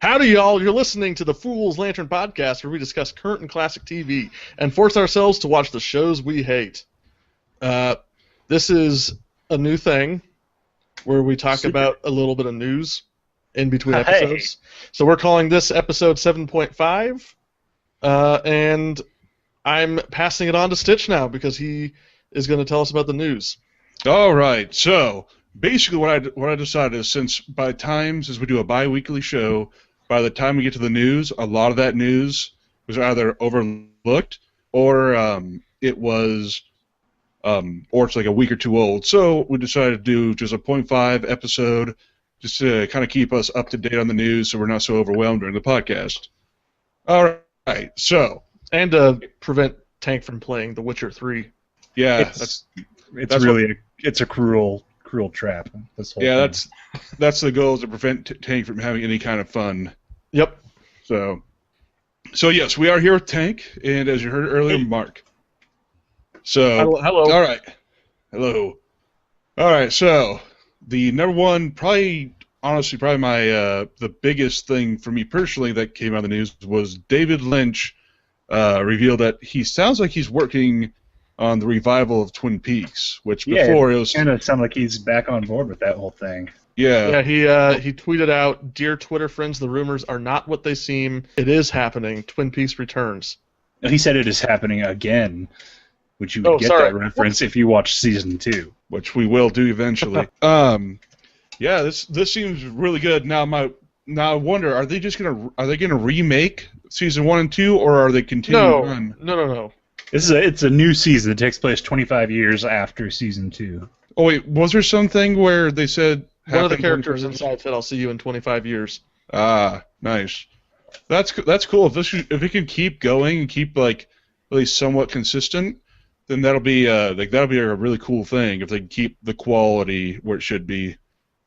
Howdy, y'all. You're listening to the Fool's Lantern Podcast, where we discuss current and classic TV and force ourselves to watch the shows we hate. This is a new thing where we talk about a little bit of news in between episodes. So we're calling this episode 7.5, and I'm passing it on to Stitch now because he is going to tell us about the news. All right. So basically, what I decided is, since we do a bi-weekly show, by the time we get to the news, a lot of that news was either overlooked or it's like a week or two old. So we decided to do just a 0.5 episode, just to kind of keep us up to date on the news, so we're not so overwhelmed during the podcast. All right. So, and to prevent Tank from playing The Witcher 3. Yeah, it's a cruel trap. This whole thing. that's the goal, is to prevent Tank from having any kind of fun. Yep. So yes, we are here with Tank, and as you heard earlier, Mark. So hello. All right. Hello. All right. So the number one, probably my the biggest thing for me personally that came out of the news was David Lynch revealed that he sounds like he's working on the revival of Twin Peaks, which before it was kind of sound like he's back on board with that whole thing. Yeah. Yeah, he tweeted out, "Dear Twitter friends, the rumors are not what they seem. It is happening. Twin Peaks returns." He said it is happening again, which you would get that reference if you watch season 2, which we will do eventually. Yeah, this seems really good. Now I wonder, are they gonna remake season 1 and 2, or are they continuing on? No. It's a new season that takes place 25 years after season 2. Oh wait, was there something where they said one of the characters inside said, "I'll see you in 25 years." Ah, nice. That's cool. If it can keep going and keep like at least somewhat consistent, then that'll be a really cool thing if they can keep the quality where it should be.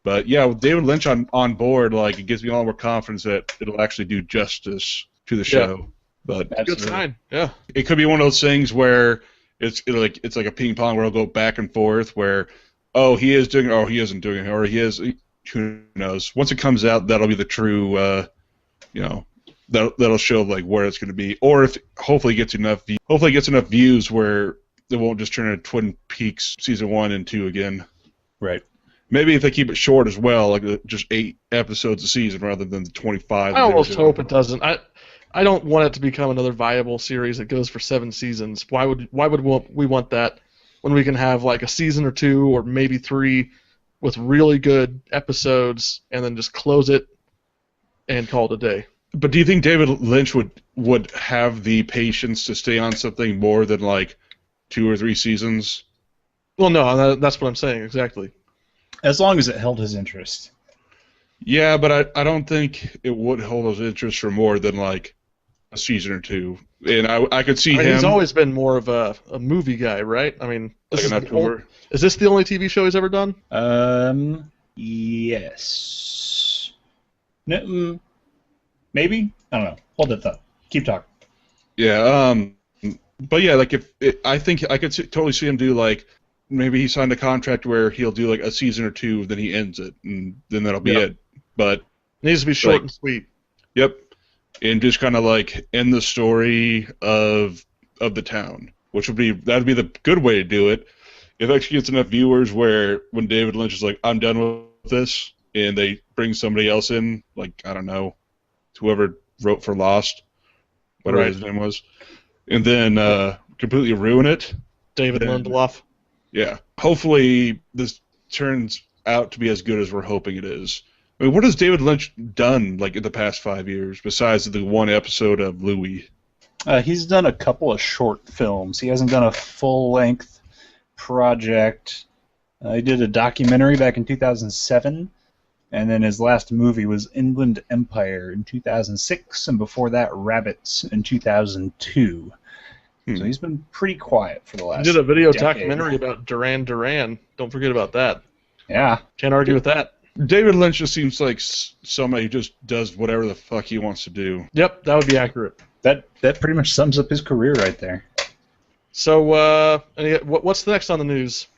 But yeah, with David Lynch on board, like, it gives me a lot more confidence that it'll actually do justice to the show. Yeah. But good sign. Yeah. It could be one of those things where it's like a ping pong where it'll go back and forth where, oh, he is doing it, or he isn't doing it, or he is. Who knows? Once it comes out, that'll be the true, that'll show like where it's going to be, or if hopefully it gets enough views where it won't just turn into Twin Peaks season 1 and 2 again. Right. Maybe if they keep it short as well, like just 8 episodes a season rather than the 25. I almost hope it doesn't. I don't want it to become another viable series that goes for 7 seasons. Why would we want that when we can have like a season or 2 or maybe 3 with really good episodes and then just close it and call it a day? But do you think David Lynch would have the patience to stay on something more than like 2 or 3 seasons? Well, no, that's what I'm saying, exactly. As long as it held his interest. Yeah, but I don't think it would hold his interest for more than like a season or 2. And I could see him. He's always been more of a movie guy, right? I mean, is this the only TV show he's ever done? Yes. No, maybe? I don't know. Hold that thought. Keep talking. Yeah, but yeah, like I think I could totally see him do like, maybe he signed a contract where he'll do like a season or 2, then he ends it, and then that'll be it. But it needs to be short and sweet. Yep, and just kind of like end the story of the town, that'd be the good way to do it. If it actually gets enough viewers where when David Lynch is like, "I'm done with this," and they bring somebody else in, like, I don't know, whoever wrote for Lost, whatever his name was, and then completely ruin it. David Lindelof. Yeah. Hopefully this turns out to be as good as we're hoping it is. I mean, what has David Lynch done like in the past 5 years besides the one episode of Louie? He's done a couple of short films. He hasn't done a full-length project. He did a documentary back in 2007, and then his last movie was Inland Empire in 2006, and before that, Rabbits in 2002. So he's been pretty quiet for the last He did a video decade. documentary about Duran Duran. Don't forget about that. Yeah. Can't argue with that. David Lynch just seems like somebody who just does whatever the fuck he wants to do. Yep, that would be accurate. That pretty much sums up his career right there. So, what's the next on the news?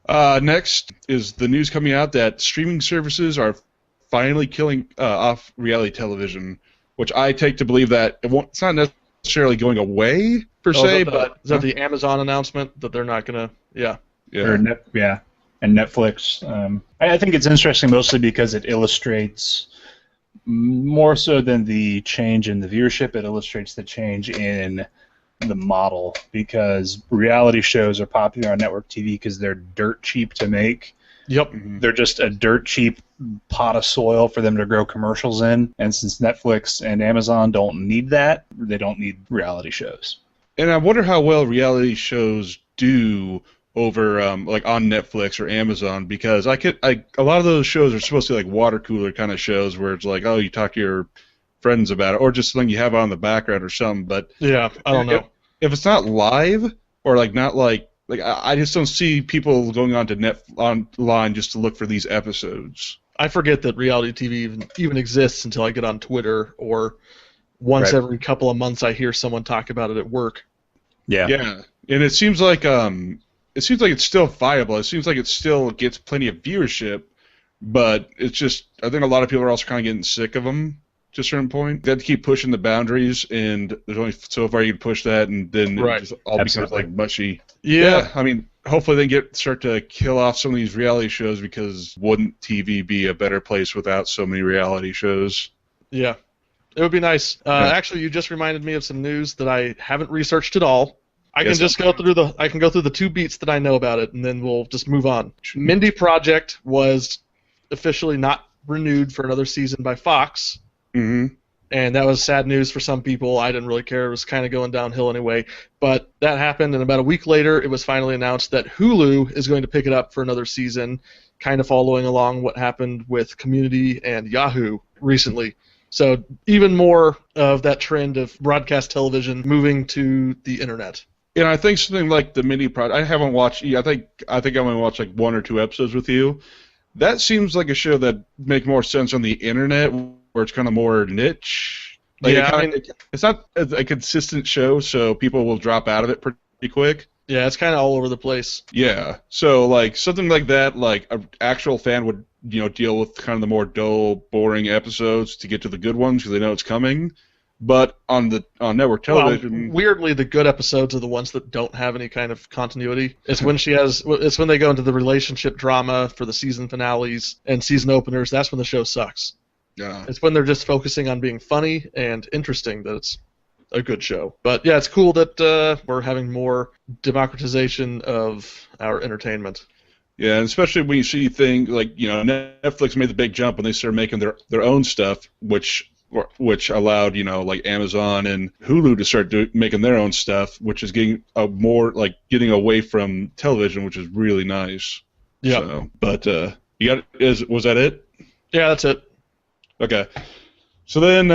Next is the news coming out that streaming services are finally killing off reality television, which I take to believe that it's not necessarily going away per se, but is that the Amazon announcement that they're not gonna? Yeah. Yeah. And Netflix. I think it's interesting mostly because it illustrates, more so than the change in the viewership, it illustrates the change in the model, because reality shows are popular on network TV because they're dirt cheap to make. Yep. They're just a dirt cheap pot of soil for them to grow commercials in, and since Netflix and Amazon don't need that, they don't need reality shows. And I wonder how well reality shows do over like on Netflix or Amazon, because a lot of those shows are supposed to be like water cooler kind of shows where it's like, oh, you talk to your friends about it, or just something you have on the background or something. But yeah, I don't know if it's not live or like not like I just don't see people going on to online just to look for these episodes. I forget that reality TV even exists until I get on Twitter, or once every couple of months I hear someone talk about it at work. Yeah. Yeah, and it seems like it's still viable. It seems like it still gets plenty of viewership, but it's just I think a lot of people are also kind of getting sick of them to a certain point. They have to keep pushing the boundaries, and there's only so far you can push that, and then it just all becomes like mushy. Yeah, I mean, hopefully they start to kill off some of these reality shows, because wouldn't TV be a better place without so many reality shows? Yeah, it would be nice. Actually, you just reminded me of some news that I haven't researched at all. I can go through the two beats that I know about it, and then we'll just move on. Mindy Project was officially not renewed for another season by Fox. Mm-hmm. And that was sad news for some people. I didn't really care. It was kind of going downhill anyway. But that happened, and about a week later, it was finally announced that Hulu is going to pick it up for another season, kind of following along what happened with Community and Yahoo recently. So even more of that trend of broadcast television moving to the internet. And I think something like the Mindy Project, I haven't watched. I think I only watched like 1 or 2 episodes with you. That seems like a show that make more sense on the internet, where it's kind of more niche. Like it's not a consistent show, so people will drop out of it pretty quick. Yeah, it's kind of all over the place. Yeah, so like something like that, like an actual fan would deal with kind of the more dull, boring episodes to get to the good ones because they know it's coming. But on network television, weirdly, the good episodes are the ones that don't have any kind of continuity. It's when they go into the relationship drama for the season finales and season openers. That's when the show sucks. Yeah. It's when they're just focusing on being funny and interesting that it's a good show. But yeah, it's cool that we're having more democratization of our entertainment. Yeah, and especially when you see things like Netflix made the big jump when they started making their own stuff, which allowed like Amazon and Hulu to start making their own stuff, which is getting getting away from television, which is really nice. Yeah. So, but was that it? Yeah, that's it. Okay. So then,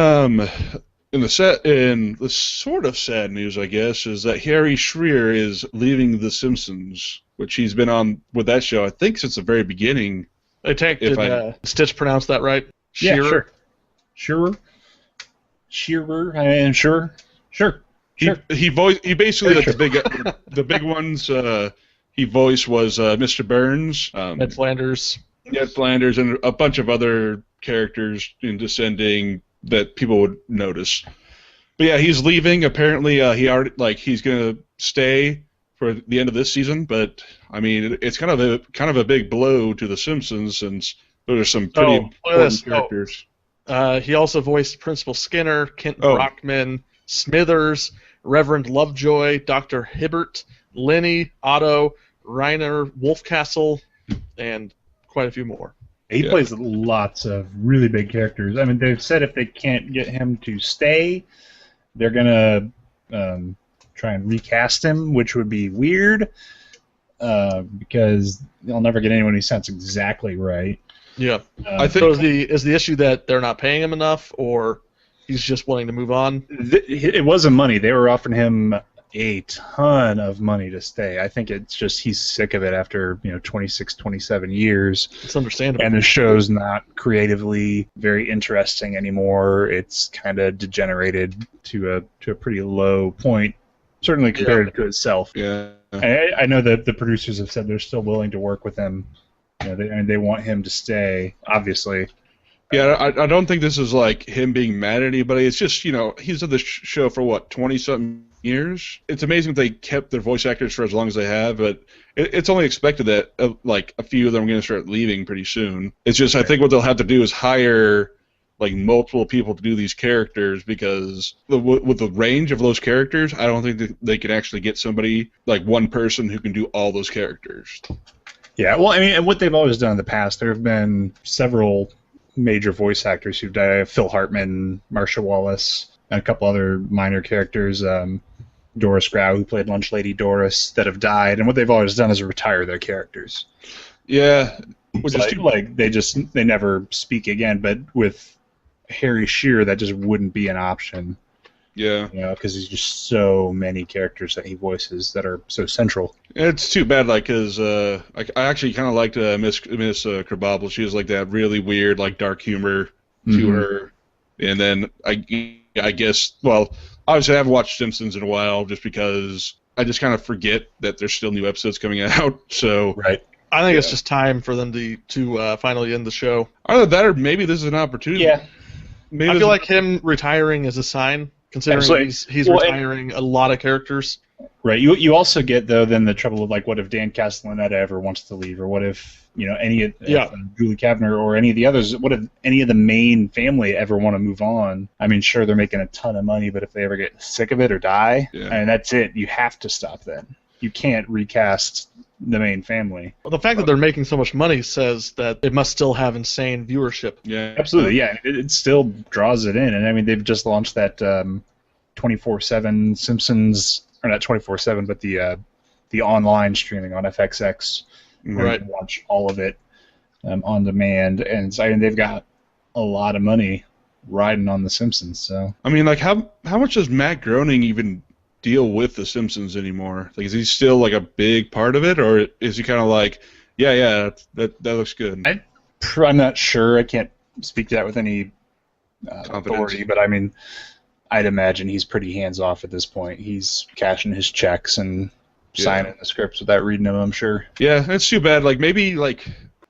in the sort of sad news, I guess, is that Harry Schreier is leaving The Simpsons, which he's been on with that show, I think, since the very beginning. Did Stitch pronounce that right? Yeah, sure. Shearer, and sure. He basically like the big ones. He voiced was Mr. Burns, Ned Flanders. Ned Flanders, and a bunch of other characters in Descending that people would notice. But yeah, he's leaving. Apparently, he's gonna stay for the end of this season. But I mean, it's kind of a big blow to The Simpsons, since those are some pretty important characters. He also voiced Principal Skinner, Kent Brockman, Smithers, Reverend Lovejoy, Dr. Hibbert, Lenny, Otto, Reiner Wolfcastle, and quite a few more. He plays lots of really big characters. I mean, they've said if they can't get him to stay, they're going to try and recast him, which would be weird because they'll never get anyone who sounds exactly right. Yeah. I think is the issue that they're not paying him enough, or he's just wanting to move on? It wasn't money. They were offering him a ton of money to stay. I think it's just he's sick of it after 26, 27 years. It's understandable. And the show's not creatively very interesting anymore. It's kind of degenerated to a pretty low point, certainly compared to itself. Yeah. I know that the producers have said they're still willing to work with him. They want him to stay, obviously. Yeah, I don't think this is like him being mad at anybody. It's just, he's on the show for what, 20-something years? It's amazing that they kept their voice actors for as long as they have, but it's only expected that like a few of them are going to start leaving pretty soon. It's just, I think what they'll have to do is hire like multiple people to do these characters, because with the range of those characters, I don't think that they can actually get somebody like one person who can do all those characters. Yeah, well, I mean, what they've always done in the past, there have been several major voice actors who've died. Phil Hartman, Marsha Wallace, and a couple other minor characters, Doris Grau, who played Lunch Lady Doris, that have died. And what they've always done is retire their characters. Yeah, which is like they never speak again. But with Harry Shearer, that just wouldn't be an option. Yeah, because there's just so many characters that he voices that are so central. It's too bad, because I actually kind of liked Miss Krabappel. She has like that really weird, like dark humor to her. And then I guess, well, obviously I haven't watched Simpsons in a while, just because I just kind of forget that there's still new episodes coming out. So right. I think it's just time for them to finally end the show. Either that, or maybe this is an opportunity. Yeah. I feel like him retiring is a sign, considering he's retiring a lot of characters. Right. You also get, though, then the trouble of, like, what if Dan Castellaneta ever wants to leave, or what if, any of Julie Kavner or any of the others, what if any of the main family ever want to move on? I mean, sure, they're making a ton of money, but if they ever get sick of it or die, and that's it. You have to stop then. You can't recast the main family. Well, the fact that they're making so much money says that it must still have insane viewership. Yeah, absolutely. Yeah, it still draws it in, and I mean they've just launched that 24/7 Simpsons, or not 24/7, but the online streaming on FXX. Right. You can watch all of it on demand, and they've got a lot of money riding on the Simpsons. So I mean, like how much does Matt Groening even deal with the Simpsons anymore? Like, is he still like a big part of it, or is he kind of like, yeah, that looks good? I'm not sure. I can't speak to that with any authority, but I mean, I'd imagine he's pretty hands off at this point. He's cashing his checks and signing the scripts without reading them, I'm sure. Yeah, it's too bad. Like, maybe, like,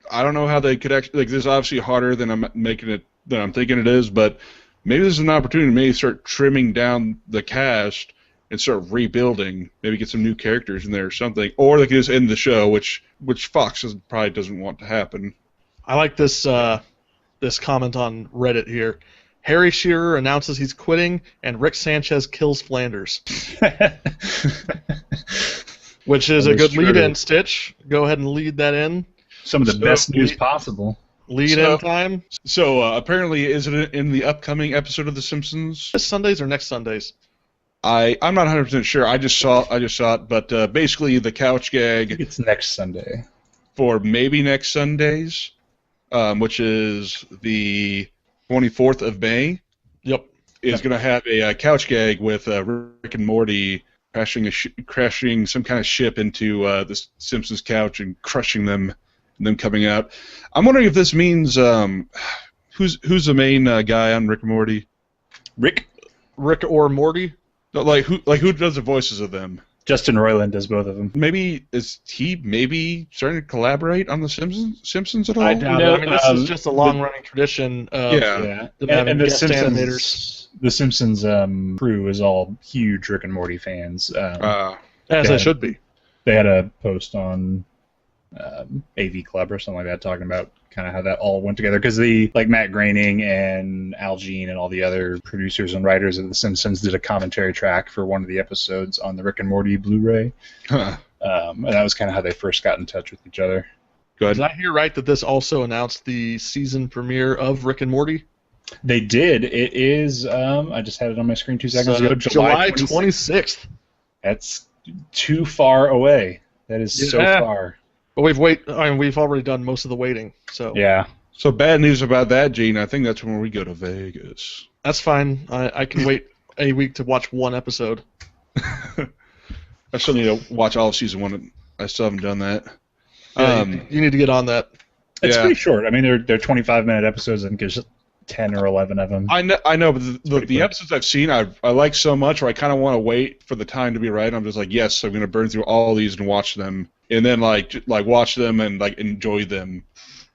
I don't know how they could actually, like, this is obviously harder than I'm thinking it is, but maybe this is an opportunity to maybe start trimming down the cast and start rebuilding, maybe get some new characters in there or something, or they could just end the show, which Fox probably doesn't want to happen. I like this this comment on Reddit here. Harry Shearer announces he's quitting, and Rick Sanchez kills Flanders. Which is a good lead-in, Stitch. Go ahead and lead that in. Some of the best news possible. Lead-in time. So apparently, is it in the upcoming episode of The Simpsons? This Sundays or next Sundays? I'm not 100% sure. I just saw it, but basically the couch gag. I think it's next Sunday. For maybe next Sundays, which is the 24th of May. Yep. Is going to have a couch gag with Rick and Morty crashing some kind of ship into the Simpsons couch and crushing them, and them coming out. I'm wondering if this means who's the main guy on Rick and Morty? Rick or Morty? Like who does the voices of them? Justin Roiland does both of them. Maybe is he starting to collaborate on the Simpsons at all? I doubt it. I mean, this is just a long-running tradition. Of, and the Simpsons animators. The Simpsons crew is all huge Rick and Morty fans. As they should be. They had a post on AV Club or something like that talking about kind of how that all went together, because Matt Groening and Al Jean and all the other producers and writers of The Simpsons did a commentary track for one of the episodes on the Rick and Morty Blu-ray. And that was kind of how they first got in touch with each other. Go ahead. Did I hear right that this also announced the season premiere of Rick and Morty? They did. It is, I just had it on my screen 2 seconds ago. July 26th. That's too far away. That is so far. But we've already done most of the waiting. So yeah. So bad news about that, Gene. I think that's when we go to Vegas. That's fine. I can wait a week to watch one episode. I still need to watch all of season 1. I still haven't done that. Yeah, you need to get on that. It's pretty short. I mean, they're 25-minute episodes, and there's 10 or 11 of them. I know, but the episodes I've seen, I like so much, or I kind of want to wait for the time to be right. I'm just like, yes, I'm going to burn through all these and watch them, and then like watch them and like enjoy them.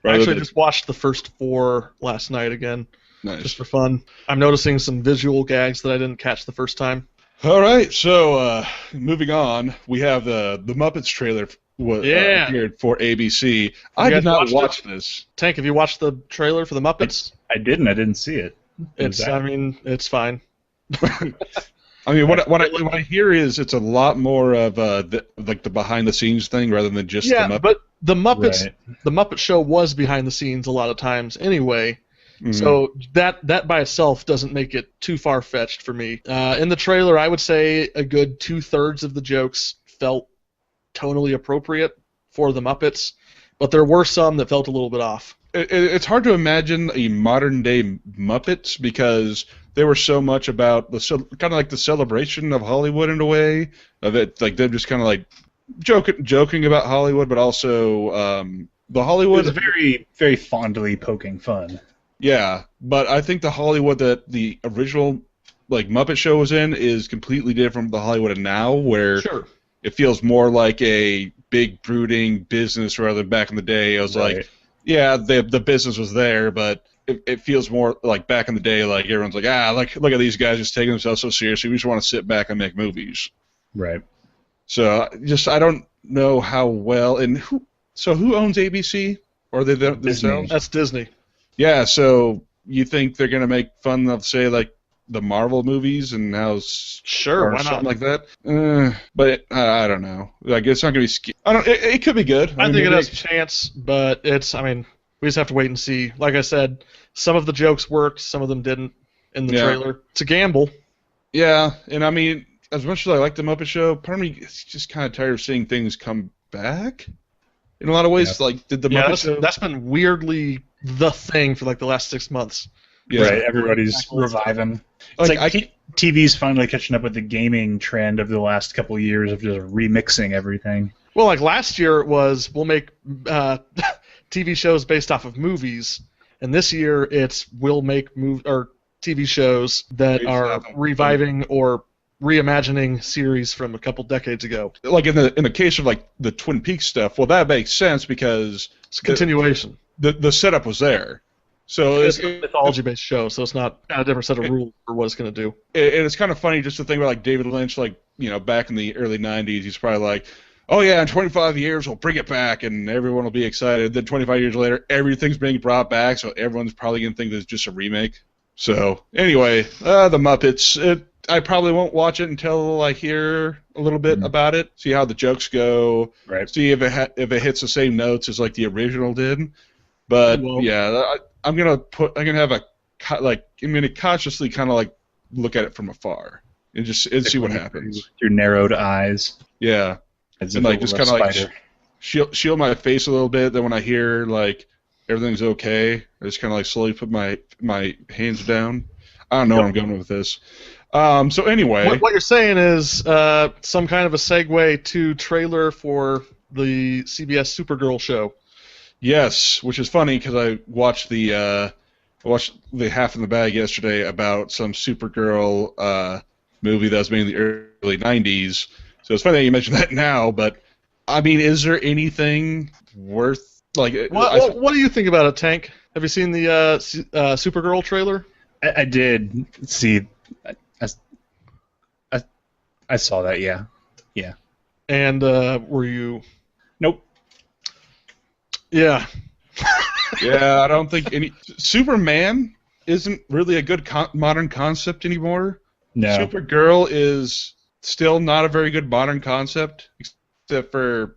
I actually just watched the first 4 last night again, just for fun. I'm noticing some visual gags that I didn't catch the first time. All right, so moving on, we have the Muppets trailer appeared for ABC. I did not watch this. Tank, have you watched the trailer for the Muppets? I didn't. I didn't see it. It's fine. I mean, what I hear is it's a lot more of the behind the scenes thing rather than just the Muppets. But the Muppets, the Muppet Show was behind the scenes a lot of times anyway. Mm-hmm. So that by itself doesn't make it too far-fetched for me. In the trailer, I would say a good 2/3 of the jokes felt tonally appropriate for the Muppets, but there were some that felt a little bit off. It's hard to imagine a modern-day Muppets because they were so much about kind of like the celebration of Hollywood in a way, of it, like them just kind of like joking about Hollywood, but also the Hollywood. It was very, very fondly poking fun. Yeah, but I think the Hollywood that the original Muppet Show was in is completely different from the Hollywood of now, where it feels more like a big brooding business rather than back in the day. It was like, yeah, the business was there, but it feels more like back in the day, like everyone's like, look at these guys just taking themselves so seriously. We just want to sit back and make movies. Right. So I don't know how well who owns ABC? Or are they themselves? That's Disney. Yeah, so you think they're gonna make fun of, say, like the Marvel movies and how why something not? like that? But I don't know. Like it's not gonna be. It could be good. I think it has a chance, but it's. I mean, we just have to wait and see. Like I said, some of the jokes worked, some of them didn't in the trailer. It's a gamble. Yeah, and I mean, as much as I like the Muppet Show, part of me is just kind of tired of seeing things come back. In a lot of ways, like did the Muppet Show? That's been weirdly the thing for like the last 6 months. Yeah. Right, everybody's reviving. It's like TV's finally catching up with the gaming trend of the last couple of years of just remixing everything. Well, like last year it was we'll make TV shows based off of movies, and this year we'll make TV shows that are reviving or reimagining series from a couple decades ago. Like in the case of like the Twin Peaks stuff, well, that makes sense because it's a continuation. The setup was there. So it's a mythology-based show, so it's not a different set of rules for what it's going to do. And it's kind of funny just to think about like David Lynch, back in the early 90s, he's probably like, oh yeah, in 25 years we'll bring it back and everyone will be excited. Then 25 years later, everything's being brought back, so everyone's probably going to think that it's just a remake. So anyway, the Muppets, I probably won't watch it until I hear a little bit about it, see how the jokes go, see if it hits the same notes as like the original did. But yeah, I'm gonna consciously kind of like look at it from afar and see what happens. With your narrowed eyes. Yeah, and like just kind of like shield my face a little bit. Then when I hear like everything's okay, I just kind of like slowly put my hands down. I don't know where I'm going with this. So anyway, what you're saying is some kind of a segue to trailer for the CBS Supergirl show. Yes, which is funny because I watched the Half in the Bag yesterday about some Supergirl movie that was made in the early 90s. So it's funny that you mentioned that now, but I mean, is there anything worth like? What do you think about it, Tank? Have you seen the Supergirl trailer? I did see. I saw that. Yeah. And were you? Nope. Yeah. Yeah, I don't think Superman isn't really a good modern concept anymore. No. Supergirl is still not a very good modern concept, except for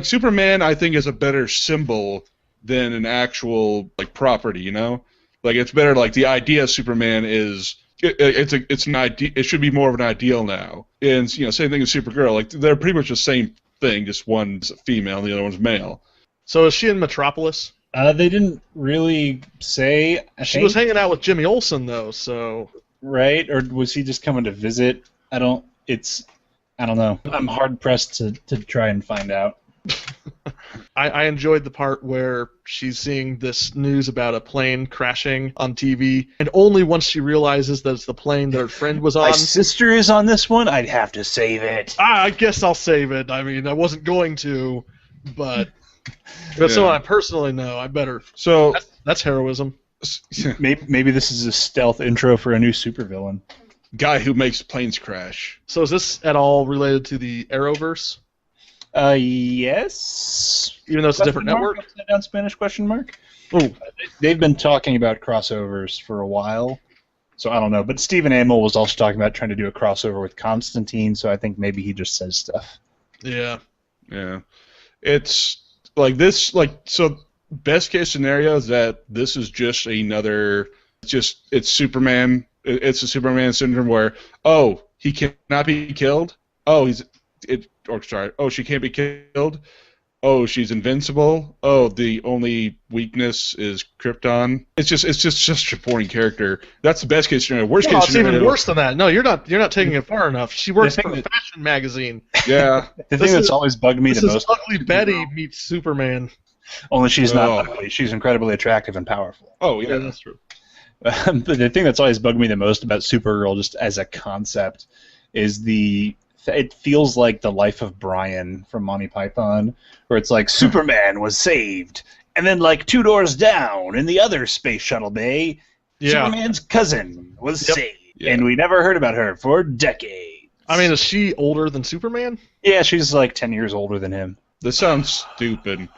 Superman. I think is a better symbol than an actual property. You know, it's better. Like the idea of Superman is. It's an idea. It should be more of an ideal now. And same thing as Supergirl. They're pretty much the same thing. Just one's female and the other one's male. So is she in Metropolis? They didn't really say. She was hanging out with Jimmy Olsen though. So right, or was he just coming to visit? I don't know. I'm hard pressed to try and find out. I enjoyed the part where she's seeing this news about a plane crashing on TV, and only once she realizes that it's the plane that her friend was on. My sister is on this one. I'd have to save it. I guess I'll save it. I mean, I wasn't going to, but That's someone I personally know. I better. So That's heroism. Maybe this is a stealth intro for a new supervillain. Guy who makes planes crash. So is this at all related to the Arrowverse? Yes. Even though it's a different network? Upside down Spanish question mark? Ooh. They've been talking about crossovers for a while, so I don't know. But Stephen Amell was also talking about trying to do a crossover with Constantine, so I think maybe he just says stuff. Yeah. Yeah. It's like this, so best case scenario is that this is just another, it's Superman. It's a Superman syndrome where, oh, he cannot be killed. Oh, she can't be killed. Oh, she's invincible. Oh, the only weakness is Krypton. It's just such a boring character. That's the best case scenario. Worst case scenario. It's even worse than that. No, you're not taking it far enough. She works for a fashion magazine. Yeah. The thing that's always bugged me the most. This is Ugly Betty meets Superman. Only she's not ugly. She's incredibly attractive and powerful. Oh, yeah, that's true. But the thing that's always bugged me the most about Supergirl, just as a concept, is it feels like the life of Brian from Monty Python, where it's like Superman was saved, and then like 2 doors down in the other space shuttle bay, Superman's cousin was saved, and we never heard about her for decades. I mean, is she older than Superman? Yeah, she's like 10 years older than him. This sounds stupid.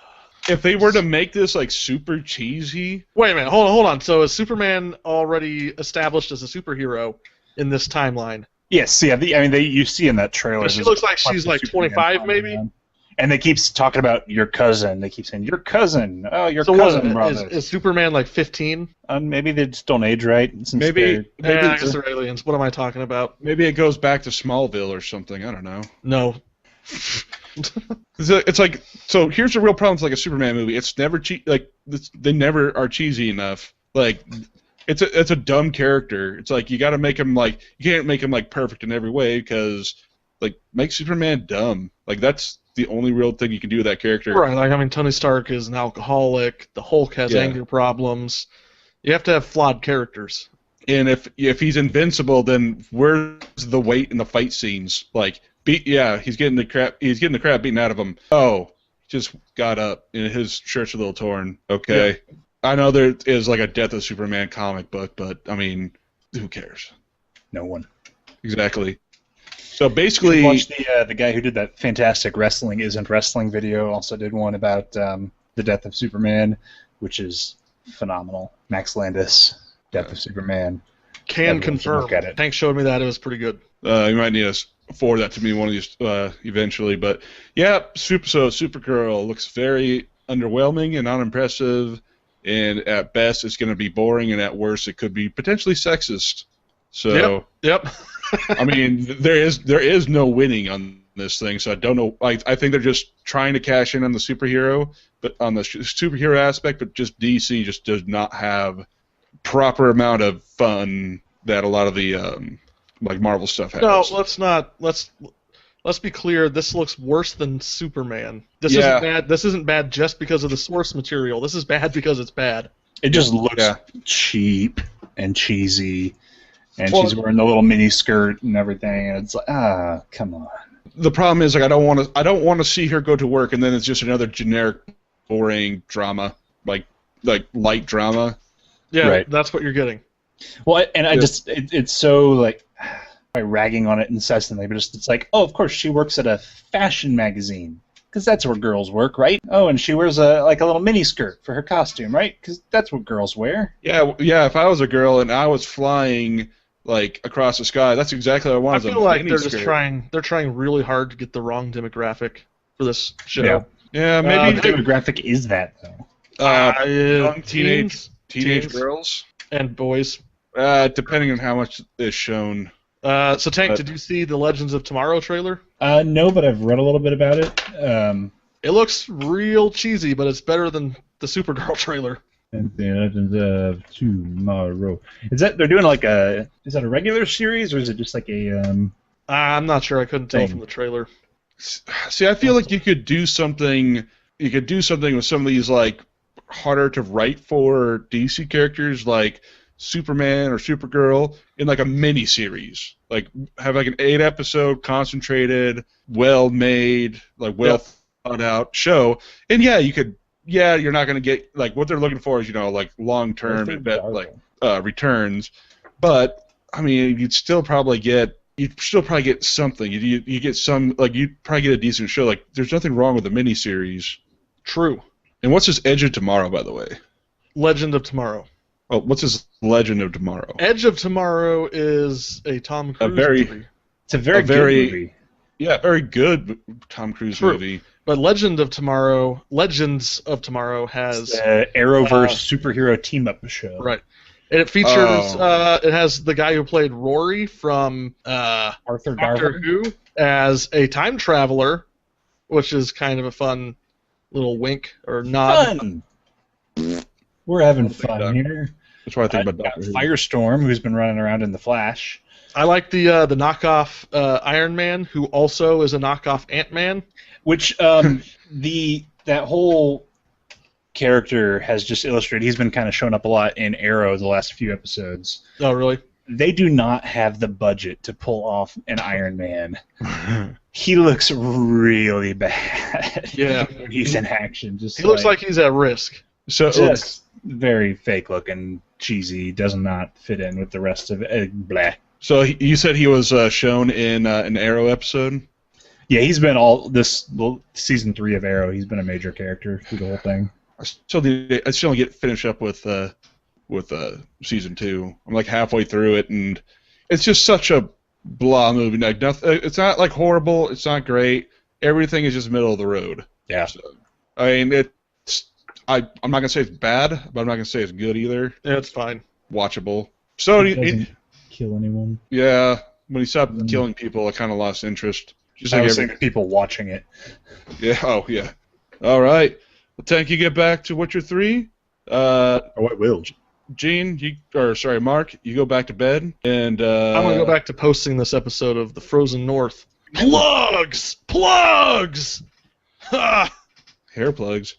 If they were to make this like super cheesy... Wait a minute, hold on. So is Superman already established as a superhero in this timeline? Yes, yeah. You see in that trailer. She looks like she's like 25, maybe. And they keep talking about your cousin. They keep saying your cousin. Oh, your cousin, brother. Is Superman like 15? Maybe they just don't age right. Maybe I guess they're aliens. What am I talking about? Maybe it goes back to Smallville or something. I don't know. No. It's like, so here's the real problem with like a Superman movie. It's never they never are cheesy enough. Like, it's a dumb character. It's like you got to make him like, you can't make him like perfect in every way because like make Superman dumb. Like that's the only real thing you can do with that character. Right. Like I mean, Tony Stark is an alcoholic. The Hulk has anger problems. You have to have flawed characters. And if he's invincible, then where's the weight in the fight scenes? Like, he's getting the crap beaten out of him. Oh, just got up and his shirt's a little torn. Okay, yeah. I know there is like a Death of Superman comic book, but I mean, who cares? No one. Exactly. So basically, watch the guy who did that fantastic Wrestling Isn't Wrestling video. Also did one about the Death of Superman, which is phenomenal. Max Landis. Death of Superman. Can confirm. Hank showed me that. It was pretty good. You might need to forward that to me one of these eventually. But yeah, Supergirl looks very underwhelming and unimpressive, and at best it's going to be boring, and at worst it could be potentially sexist. So yep. I mean, there is no winning on this thing, so I don't know. I think they're just trying to cash in on the superhero, but on the superhero aspect, but just DC just does not have proper amount of fun that a lot of the like Marvel stuff has. No, let's be clear. This looks worse than Superman. This isn't bad. This isn't bad just because of the source material. This is bad because it's bad. It just looks cheap and cheesy, and she's wearing the little mini skirt and everything. And it's like, come on. The problem is, like, I don't want to see her go to work and then it's just another generic, boring drama, like light drama. Yeah, right. That's what you're getting. Well, and it's so, like, by ragging on it incessantly, but it's like, oh, of course, she works at a fashion magazine, because that's where girls work, right? Oh, and she wears a little mini skirt for her costume, right? Because that's what girls wear. Yeah, if I was a girl and I was flying, like, across the sky, that's exactly what I wanted. I feel like they're trying really hard to get the wrong demographic for this show. Yeah, maybe the demographic is that, though. Young teenage girls and boys, depending on how much is shown. So Tank, did you see the Legends of Tomorrow trailer? No, but I've read a little bit about it. It looks real cheesy, but it's better than the Supergirl trailer. And the Legends of Tomorrow. Is that they're doing like is that a regular series or is it just like a? I'm not sure. I couldn't tell from the trailer. See, I feel like you could do something. You could do something with some of these like harder to write for DC characters like Superman or Supergirl in like a mini series. Like have like an 8-episode concentrated, well made, like well out show. And yeah, you're not going to get like what they're looking for is like long term returns. But I mean, you'd still probably get something. You get some you'd probably get a decent show. Like there's nothing wrong with the miniseries. True. And what's his Edge of Tomorrow, by the way? Legend of Tomorrow. Oh, what's his Legend of Tomorrow? Edge of Tomorrow is a Tom Cruise movie. It's a very good movie. Yeah, very good Tom Cruise movie. But Legends of Tomorrow has the Arrowverse superhero team-up show. Right. And it features, it has the guy who played Rory from Arthur Doctor Darwin Who as a time traveler, which is kind of a fun little wink or nod. Fun! We're having fun here. That's what I think about Doctor Who. Firestorm, who's been running around in the Flash. I like the knockoff Iron Man, who also is a knockoff Ant-Man. Which that whole character has just illustrated. He's been kind of showing up a lot in Arrow the last few episodes. Oh, really? They do not have the budget to pull off an Iron Man. He looks really bad. Yeah, when he's in action. He looks like he's at risk. So just very fake looking, cheesy. Does not fit in with the rest of it. Blah. So you said he was shown in an Arrow episode? Yeah, he's been season 3 of Arrow. He's been a major character through the whole thing. I still get finished up with season 2. I'm like halfway through it, and it's just such a blah movie. Like nothing. It's not like horrible. It's not great. Everything is just middle of the road. Yeah. So, I mean, I'm not gonna say it's bad, but I'm not gonna say it's good either. Yeah, it's fine. Watchable. So he doesn't kill anyone. Yeah, when he stopped killing people, I kind of lost interest. Just like every people watching it. Yeah. Oh, yeah. All right. Well, Tank, you get back to Witcher 3. I will. Gene, Mark, you go back to bed, and I'm gonna go back to posting this episode of The Frozen North. Plugs! Ha! Hair plugs.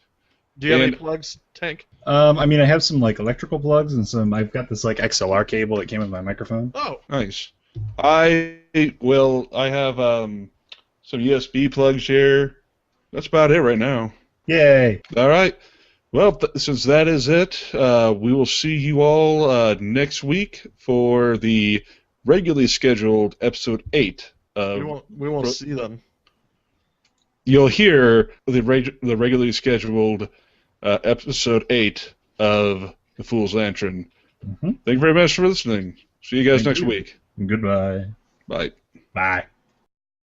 Do you have any plugs, Tank? I mean, I have some like electrical plugs and some. I've got this like XLR cable that came with my microphone. Oh, nice. I have some USB plugs here. That's about it right now. Yay! All right. Well, since that is it, we will see you all next week for the regularly scheduled episode 8. We won't see them. You'll hear the regularly scheduled episode 8 of The Fool's Lantern. Mm-hmm. Thank you very much for listening. See you guys next week. Goodbye. Bye. Bye.